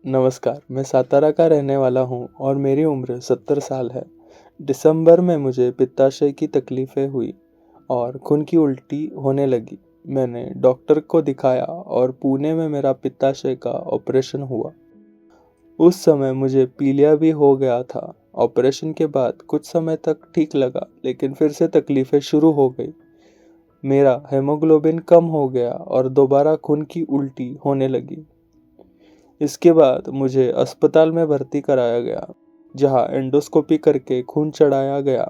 नमस्कार, मैं सातारा का रहने वाला हूँ और मेरी उम्र 70 साल है। दिसंबर में मुझे पित्ताशय की तकलीफ़ें हुई और खून की उल्टी होने लगी। मैंने डॉक्टर को दिखाया और पुणे में मेरा पित्ताशय का ऑपरेशन हुआ। उस समय मुझे पीलिया भी हो गया था। ऑपरेशन के बाद कुछ समय तक ठीक लगा, लेकिन फिर से तकलीफ़ें शुरू हो गई। मेरा हेमोग्लोबिन कम हो गया और दोबारा खून की उल्टी होने लगी। इसके बाद मुझे अस्पताल में भर्ती कराया गया, जहां एंडोस्कोपी करके खून चढ़ाया गया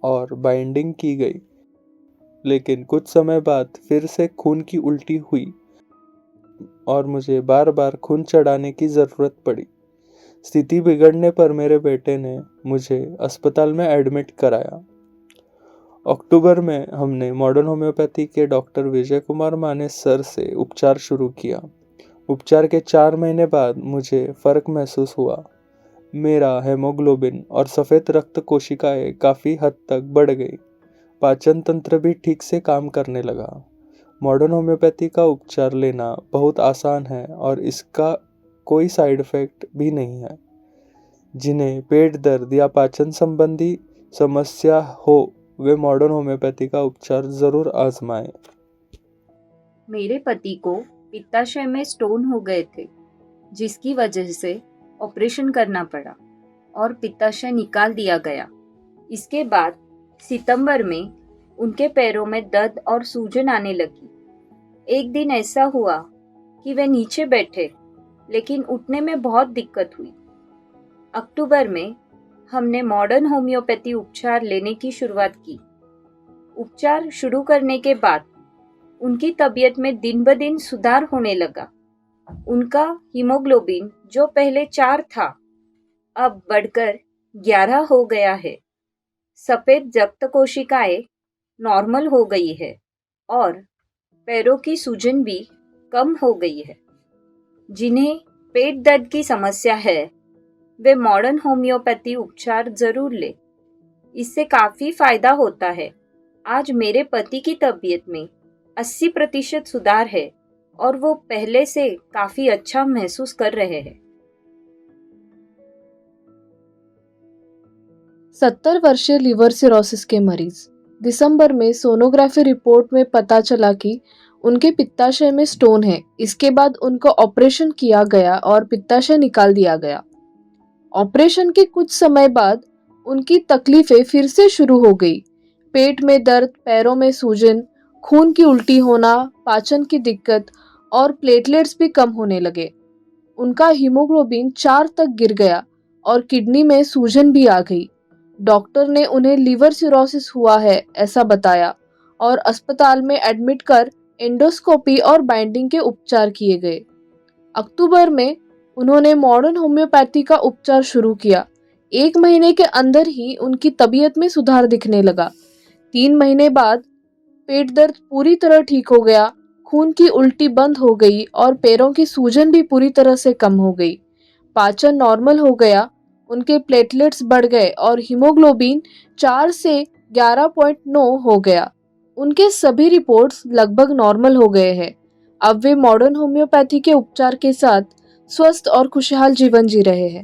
और बाइंडिंग की गई। लेकिन कुछ समय बाद फिर से खून की उल्टी हुई और मुझे बार बार खून चढ़ाने की ज़रूरत पड़ी। स्थिति बिगड़ने पर मेरे बेटे ने मुझे अस्पताल में एडमिट कराया। अक्टूबर में हमने मॉडर्न होम्योपैथी के डॉक्टर विजय कुमार माने सर से उपचार शुरू किया। उपचार के 4 महीने बाद मुझे फर्क महसूस हुआ। मेरा हेमोग्लोबिन और सफ़ेद रक्त कोशिकाएं काफ़ी हद तक बढ़ गई। पाचन तंत्र भी ठीक से काम करने लगा। मॉडर्न होम्योपैथी का उपचार लेना बहुत आसान है और इसका कोई साइड इफ़ेक्ट भी नहीं है। जिन्हें पेट दर्द या पाचन संबंधी समस्या हो, वे मॉडर्न होम्योपैथी का उपचार ज़रूर आजमाएं। मेरे पति को पित्ताशय में स्टोन हो गए थे, जिसकी वजह से ऑपरेशन करना पड़ा और पित्ताशय निकाल दिया गया। इसके बाद सितंबर में उनके पैरों में दर्द और सूजन आने लगी। एक दिन ऐसा हुआ कि वे नीचे बैठे, लेकिन उठने में बहुत दिक्कत हुई। अक्टूबर में हमने मॉडर्न होम्योपैथी उपचार लेने की शुरुआत की। उपचार शुरू करने के बाद उनकी तबीयत में दिन ब दिन सुधार होने लगा। उनका हीमोग्लोबिन जो पहले 4 था, अब बढ़कर 11 हो गया है। सफेद रक्त कोशिकाएं नॉर्मल हो गई है और पैरों की सूजन भी कम हो गई है। जिन्हें पेट दर्द की समस्या है, वे मॉडर्न होम्योपैथी उपचार जरूर ले। इससे काफी फायदा होता है। आज मेरे पति की तबीयत में 80% सुधार है और वो पहले से काफी अच्छा महसूस कर रहे हैं। 70 वर्षीय लिवर सिरोसिस के मरीज। दिसंबर में सोनोग्राफी रिपोर्ट में पता चला कि उनके पित्ताशय में स्टोन है। इसके बाद उनका ऑपरेशन किया गया और पित्ताशय निकाल दिया गया। ऑपरेशन के कुछ समय बाद उनकी तकलीफें फिर से शुरू हो गई। पेट में दर्द, पैरों में सूजन, खून की उल्टी होना, पाचन की दिक्कत और प्लेटलेट्स भी कम होने लगे। उनका हीमोग्लोबिन 4 तक गिर गया और किडनी में सूजन भी आ गई। डॉक्टर ने उन्हें लिवर सिरोसिस हुआ है ऐसा बताया और अस्पताल में एडमिट कर एंडोस्कोपी और बाइंडिंग के उपचार किए गए। अक्टूबर में उन्होंने मॉडर्न होम्योपैथी का उपचार शुरू किया। 1 महीने के अंदर ही उनकी तबीयत में सुधार दिखने लगा। 3 महीने बाद पेट दर्द पूरी तरह ठीक हो गया, खून की उल्टी बंद हो गई और पैरों की सूजन भी पूरी तरह से कम हो गई। पाचन नॉर्मल हो गया, उनके प्लेटलेट्स बढ़ गए और हीमोग्लोबिन 4 से 11.9 हो गया। उनके सभी रिपोर्ट्स लगभग नॉर्मल हो गए हैं। अब वे मॉडर्न होम्योपैथी के उपचार के साथ स्वस्थ और खुशहाल जीवन जी रहे हैं।